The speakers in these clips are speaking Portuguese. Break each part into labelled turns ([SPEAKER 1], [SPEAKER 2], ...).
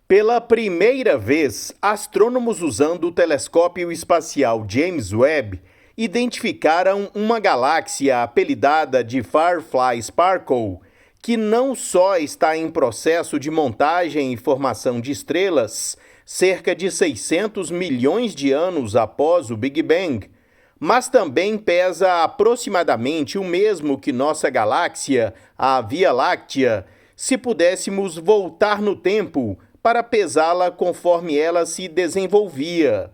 [SPEAKER 1] Pela primeira vez, astrônomos usando o telescópio espacial James Webb identificaram uma galáxia apelidada de Firefly Sparkle, que não só está em processo de montagem e formação de estrelas, cerca de 600 milhões de anos após o Big Bang, mas também pesa aproximadamente o mesmo que nossa galáxia, a Via Láctea, se pudéssemos voltar no tempo para pesá-la conforme ela se desenvolvia.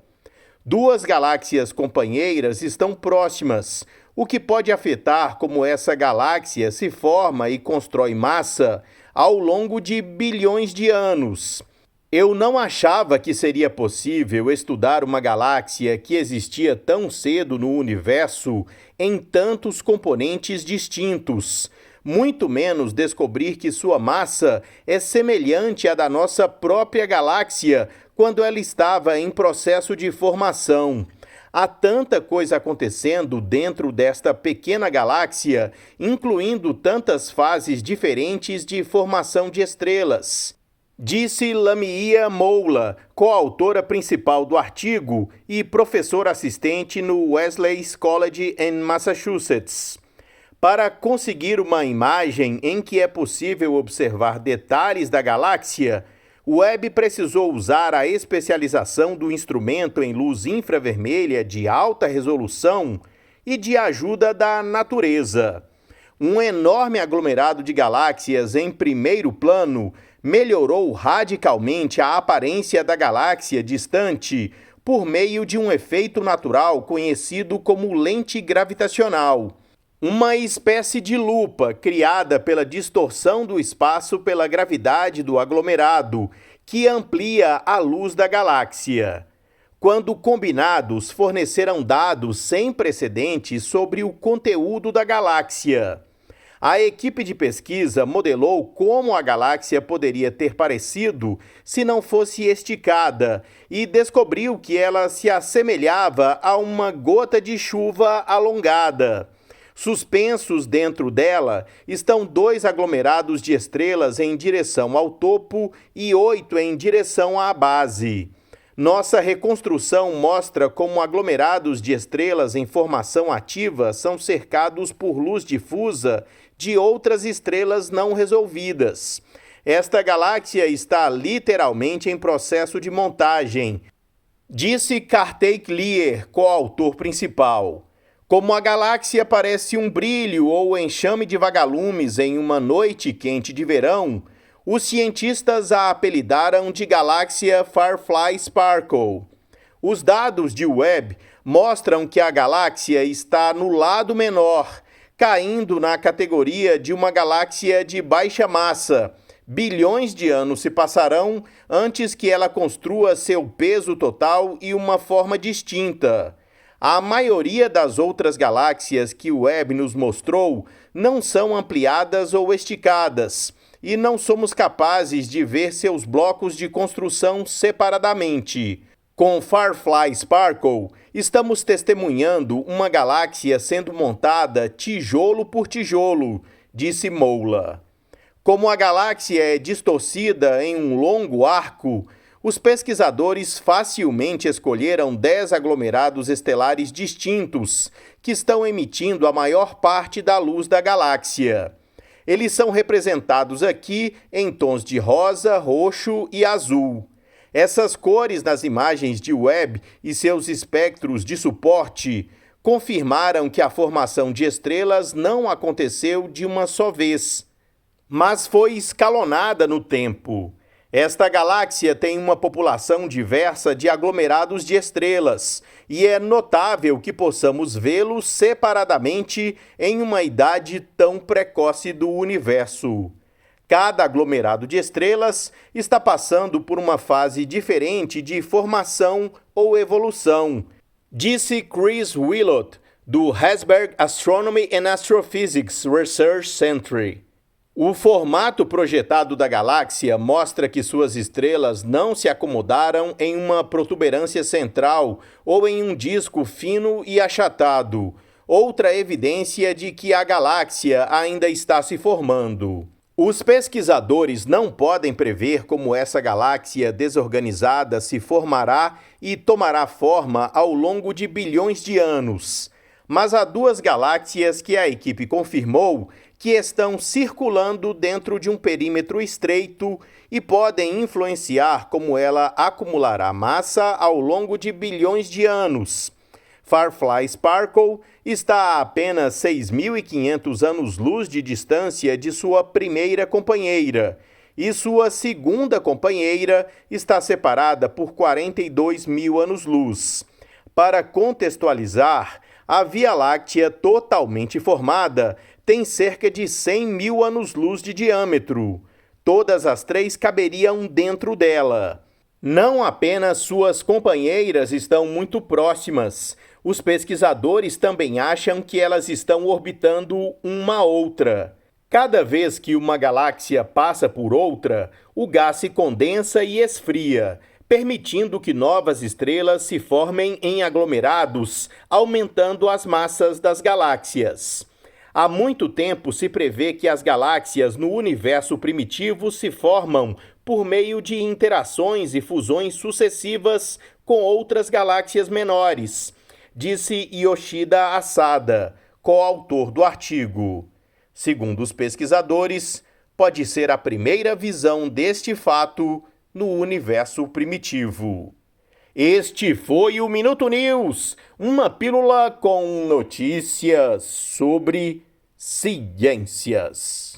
[SPEAKER 1] Duas galáxias companheiras estão próximas, o que pode afetar como essa galáxia se forma e constrói massa ao longo de bilhões de anos. Eu não achava que seria possível estudar uma galáxia que existia tão cedo no universo em tantos componentes distintos, muito menos descobrir que sua massa é semelhante à da nossa própria galáxia quando ela estava em processo de formação. Há tanta coisa acontecendo dentro desta pequena galáxia, incluindo tantas fases diferentes de formação de estrelas. Disse Lamia Moula, coautora principal do artigo e professora assistente no Wesley College em Massachusetts. Para conseguir uma imagem em que é possível observar detalhes da galáxia, Webb precisou usar a especialização do instrumento em luz infravermelha de alta resolução e de ajuda da natureza. Um enorme aglomerado de galáxias em primeiro plano melhorou radicalmente a aparência da galáxia distante por meio de um efeito natural conhecido como lente gravitacional, uma espécie de lupa criada pela distorção do espaço pela gravidade do aglomerado, que amplia a luz da galáxia. Quando combinados, forneceram dados sem precedentes sobre o conteúdo da galáxia. A equipe de pesquisa modelou como a galáxia poderia ter parecido se não fosse esticada e descobriu que ela se assemelhava a uma gota de chuva alongada. Suspensos dentro dela estão 2 aglomerados de estrelas em direção ao topo e 8 em direção à base. Nossa reconstrução mostra como aglomerados de estrelas em formação ativa são cercados por luz difusa de outras estrelas não resolvidas. Esta galáxia está literalmente em processo de montagem, disse Karthik Lier, coautor principal. Como a galáxia parece um brilho ou enxame de vagalumes em uma noite quente de verão, os cientistas a apelidaram de galáxia Firefly Sparkle. Os dados de Webb mostram que a galáxia está no lado menor, caindo na categoria de uma galáxia de baixa massa. Bilhões de anos se passarão antes que ela construa seu peso total e uma forma distinta. A maioria das outras galáxias que o Webb nos mostrou não são ampliadas ou esticadas, e não somos capazes de ver seus blocos de construção separadamente. Com Firefly Sparkle, estamos testemunhando uma galáxia sendo montada tijolo por tijolo, disse Moula. Como a galáxia é distorcida em um longo arco, os pesquisadores facilmente escolheram 10 aglomerados estelares distintos, que estão emitindo a maior parte da luz da galáxia. Eles são representados aqui em tons de rosa, roxo e azul. Essas cores nas imagens de Webb e seus espectros de suporte confirmaram que a formação de estrelas não aconteceu de uma só vez, mas foi escalonada no tempo. Esta galáxia tem uma população diversa de aglomerados de estrelas, e é notável que possamos vê-los separadamente em uma idade tão precoce do universo. Cada aglomerado de estrelas está passando por uma fase diferente de formação ou evolução, disse Chris Willott, do Herzberg Astronomy and Astrophysics Research Center. O formato projetado da galáxia mostra que suas estrelas não se acomodaram em uma protuberância central ou em um disco fino e achatado, outra evidência de que a galáxia ainda está se formando. Os pesquisadores não podem prever como essa galáxia desorganizada se formará e tomará forma ao longo de bilhões de anos. Mas há duas galáxias que a equipe confirmou que estão circulando dentro de um perímetro estreito e podem influenciar como ela acumulará massa ao longo de bilhões de anos. Firefly Sparkle está a apenas 6.500 anos-luz de distância de sua primeira companheira, e sua segunda companheira está separada por 42 mil anos-luz. Para contextualizar, a Via Láctea totalmente formada tem cerca de 100 mil anos-luz de diâmetro. Todas as três caberiam dentro dela. Não apenas suas companheiras estão muito próximas, os pesquisadores também acham que elas estão orbitando uma outra. Cada vez que uma galáxia passa por outra, o gás se condensa e esfria, permitindo que novas estrelas se formem em aglomerados, aumentando as massas das galáxias. Há muito tempo se prevê que as galáxias no universo primitivo se formam por meio de interações e fusões sucessivas com outras galáxias menores, disse Yoshida Asada, coautor do artigo. Segundo os pesquisadores, pode ser a primeira visão deste fato no universo primitivo. Este foi o Minuto News, uma pílula com notícias sobre ciências.